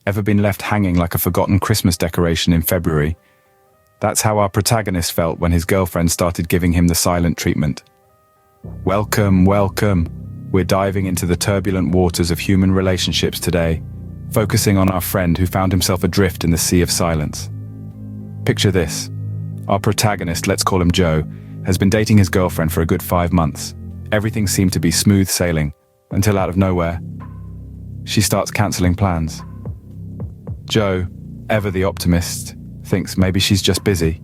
Ever been left hanging like a forgotten Christmas decoration in February? That's how our protagonist felt when his girlfriend started giving him the silent treatment. Welcome, welcome. We're diving into the turbulent waters of human relationships today, focusing on our friend who found himself adrift in the sea of silence. Picture this. Our protagonist, let's call him Joe, has been dating his girlfriend for a good 5 months. Everything seemed to be smooth sailing, until out of nowhere, she starts cancelling plans. Joe, ever the optimist, thinks maybe she's just busy.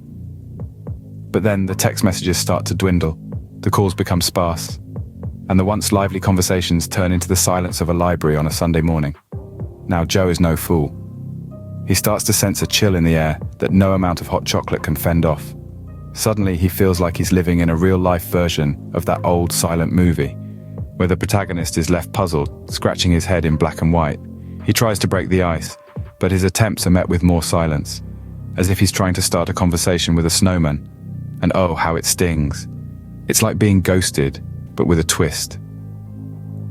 But then the text messages start to dwindle, the calls become sparse, and the once lively conversations turn into the silence of a library on a Sunday morning. Now Joe is no fool. He starts to sense a chill in the air that no amount of hot chocolate can fend off. Suddenly he feels like he's living in a real-life version of that old silent movie, where the protagonist is left puzzled, scratching his head in black and white. He tries to break the ice, but his attempts are met with more silence, as if he's trying to start a conversation with a snowman. And oh, how it stings. It's like being ghosted, but with a twist.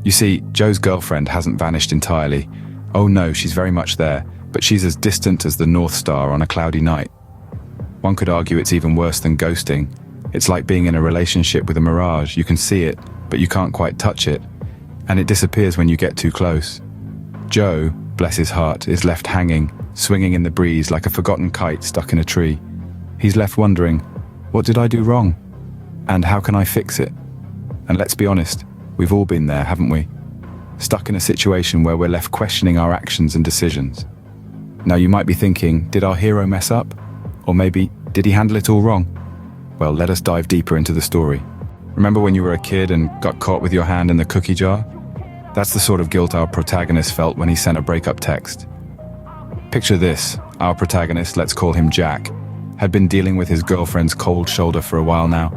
You see, Joe's girlfriend hasn't vanished entirely. Oh no, she's very much there, but she's as distant as the North Star on a cloudy night. One could argue it's even worse than ghosting. It's like being in a relationship with a mirage. You can see it, but you can't quite touch it, and it disappears when you get too close. Joe, bless his heart, is left hanging, swinging in the breeze like a forgotten kite stuck in a tree. He's left wondering, what did I do wrong? And how can I fix it? And let's be honest, we've all been there, haven't we? Stuck in a situation where we're left questioning our actions and decisions. Now you might be thinking, did our hero mess up? Or maybe, did he handle it all wrong? Well, let us dive deeper into the story. Remember when you were a kid and got caught with your hand in the cookie jar? That's the sort of guilt our protagonist felt when he sent a breakup text. Picture this. Our protagonist, let's call him Jack, had been dealing with his girlfriend's cold shoulder for a while now.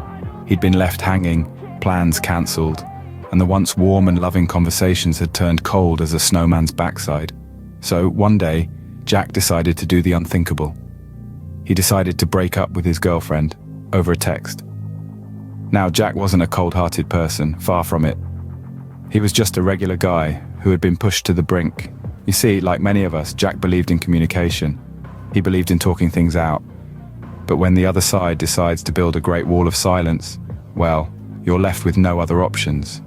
He'd been left hanging, plans cancelled, and the once warm and loving conversations had turned cold as a snowman's backside. So one day, Jack decided to do the unthinkable. He decided to break up with his girlfriend over a text. Now, Jack wasn't a cold-hearted person, far from it. He was just a regular guy who had been pushed to the brink. You see, like many of us, Jack believed in communication. He believed in talking things out. But when the other side decides to build a great wall of silence, well, you're left with no other options.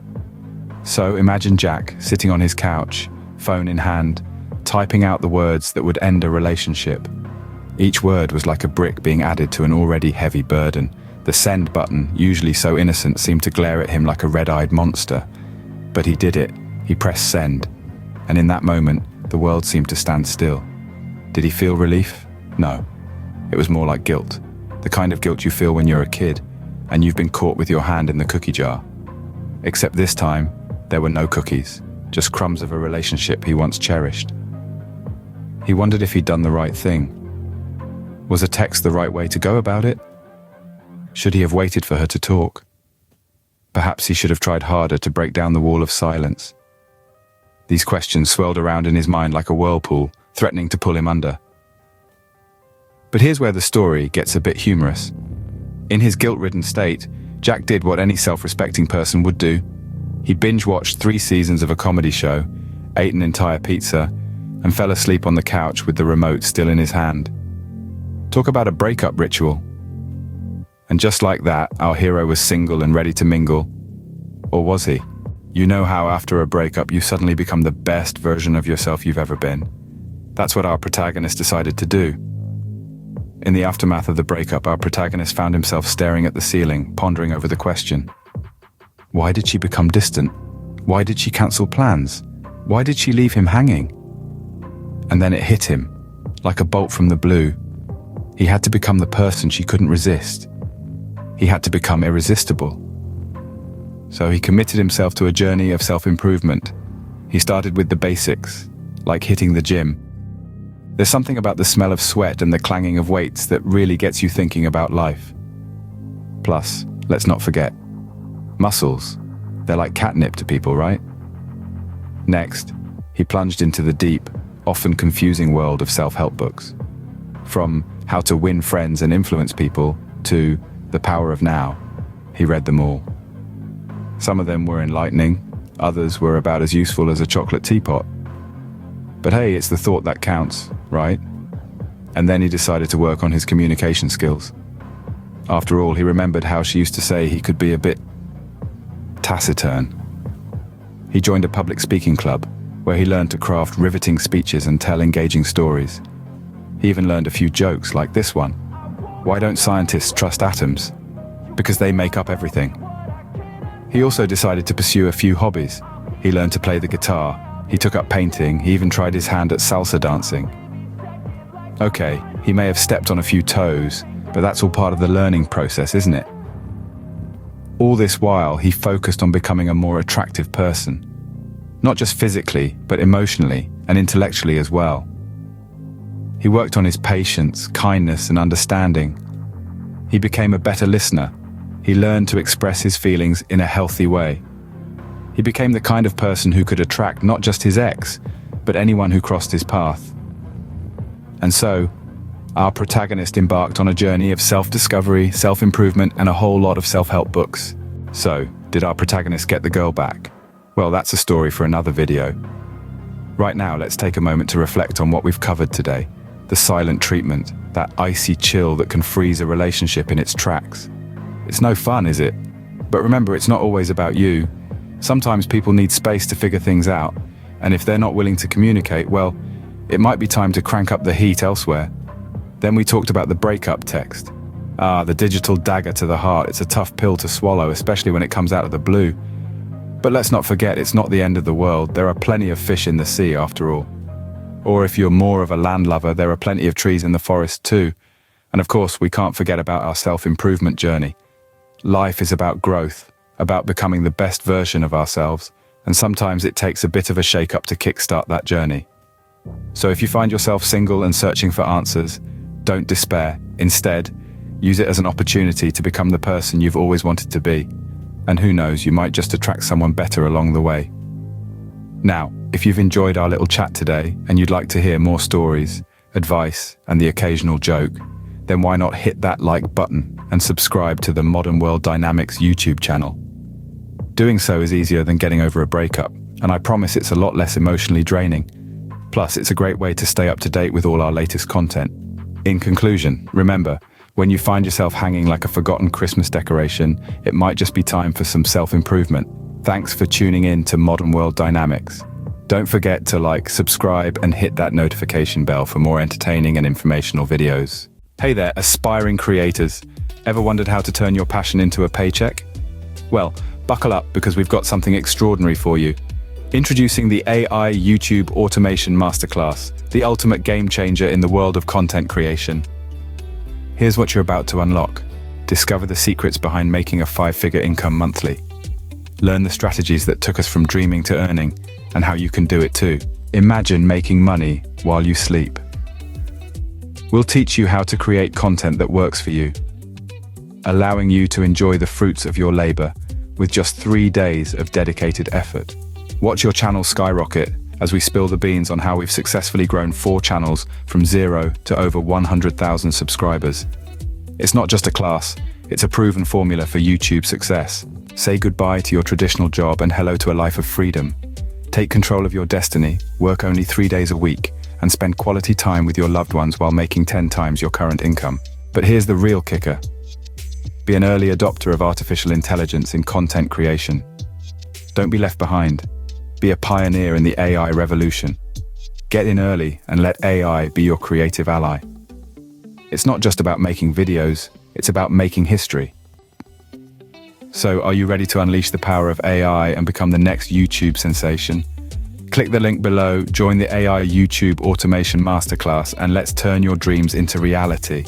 So imagine Jack sitting on his couch, phone in hand, typing out the words that would end a relationship. Each word was like a brick being added to an already heavy burden. The send button, usually so innocent, seemed to glare at him like a red-eyed monster. But he did it. He pressed send. And in that moment, the world seemed to stand still. Did he feel relief? No. It was more like guilt. The kind of guilt you feel when you're a kid, and you've been caught with your hand in the cookie jar. Except this time, there were no cookies, just crumbs of a relationship he once cherished. He wondered if he'd done the right thing. Was a text the right way to go about it? Should he have waited for her to talk? Perhaps he should have tried harder to break down the wall of silence. These questions swirled around in his mind like a whirlpool, threatening to pull him under. But here's where the story gets a bit humorous. In his guilt-ridden state, Jack did what any self-respecting person would do. He binge-watched 3 seasons of a comedy show, ate an entire pizza, and fell asleep on the couch with the remote still in his hand. Talk about a breakup ritual. And just like that, our hero was single and ready to mingle. Or was he? You know how after a breakup you suddenly become the best version of yourself you've ever been. That's what our protagonist decided to do. In the aftermath of the breakup, our protagonist found himself staring at the ceiling, pondering over the question. Why did she become distant? Why did she cancel plans? Why did she leave him hanging? And then it hit him, like a bolt from the blue. He had to become the person she couldn't resist. He had to become irresistible. So he committed himself to a journey of self-improvement. He started with the basics, like hitting the gym. There's something about the smell of sweat and the clanging of weights that really gets you thinking about life. Plus, let's not forget, muscles. They're like catnip to people, right? Next, he plunged into the deep, often confusing world of self-help books. From How to Win Friends and Influence People to The Power of Now, he read them all. Some of them were enlightening, others were about as useful as a chocolate teapot. But hey, it's the thought that counts, right? And then he decided to work on his communication skills. After all, he remembered how she used to say he could be a bit taciturn. He joined a public speaking club, where he learned to craft riveting speeches and tell engaging stories. He even learned a few jokes like this one. Why don't scientists trust atoms? Because they make up everything. He also decided to pursue a few hobbies. He learned to play the guitar, he took up painting, he even tried his hand at salsa dancing. Okay, he may have stepped on a few toes, but that's all part of the learning process, isn't it? All this while, he focused on becoming a more attractive person. Not just physically, but emotionally and intellectually as well. He worked on his patience, kindness, and understanding. He became a better listener. He learned to express his feelings in a healthy way. He became the kind of person who could attract not just his ex, but anyone who crossed his path. And so, our protagonist embarked on a journey of self-discovery, self-improvement, and a whole lot of self-help books. So, did our protagonist get the girl back? Well, that's a story for another video. Right now, let's take a moment to reflect on what we've covered today. The silent treatment, that icy chill that can freeze a relationship in its tracks. It's no fun, is it? But remember, it's not always about you. Sometimes people need space to figure things out, and if they're not willing to communicate, well, it might be time to crank up the heat elsewhere. Then we talked about the breakup text. The digital dagger to the heart. It's a tough pill to swallow, especially when it comes out of the blue. But let's not forget, it's not the end of the world. There are plenty of fish in the sea, after all. Or if you're more of a land lover, there are plenty of trees in the forest too. And of course, we can't forget about our self-improvement journey. Life is about growth, about becoming the best version of ourselves, and sometimes it takes a bit of a shake-up to kickstart that journey. So if you find yourself single and searching for answers, don't despair. Instead, use it as an opportunity to become the person you've always wanted to be. And who knows, you might just attract someone better along the way. Now, if you've enjoyed our little chat today and you'd like to hear more stories, advice, and the occasional joke, then why not hit that like button and subscribe to the Modern World Dynamics YouTube channel. Doing so is easier than getting over a breakup, and I promise it's a lot less emotionally draining. Plus, it's a great way to stay up to date with all our latest content. In conclusion, remember, when you find yourself hanging like a forgotten Christmas decoration, it might just be time for some self-improvement. Thanks for tuning in to Modern World Dynamics. Don't forget to like, subscribe, and hit that notification bell for more entertaining and informational videos. Hey there, aspiring creators. Ever wondered how to turn your passion into a paycheck? Well, buckle up because we've got something extraordinary for you. Introducing the AI YouTube Automation Masterclass, the ultimate game changer in the world of content creation. Here's what you're about to unlock. Discover the secrets behind making a 5-figure income monthly. Learn the strategies that took us from dreaming to earning, and how you can do it too. Imagine making money while you sleep. We'll teach you how to create content that works for you, allowing you to enjoy the fruits of your labor with just 3 days of dedicated effort. Watch your channel skyrocket as we spill the beans on how we've successfully grown 4 channels from 0 to over 100,000 subscribers. It's not just a class, it's a proven formula for YouTube success. Say goodbye to your traditional job and hello to a life of freedom. Take control of your destiny, work only 3 days a week, and spend quality time with your loved ones while making 10 times your current income. But here's the real kicker. Be an early adopter of artificial intelligence in content creation. Don't be left behind. Be a pioneer in the AI revolution. Get in early and let AI be your creative ally. It's not just about making videos, it's about making history. So, are you ready to unleash the power of AI and become the next YouTube sensation? Click the link below, join the AI YouTube Automation Masterclass, and let's turn your dreams into reality.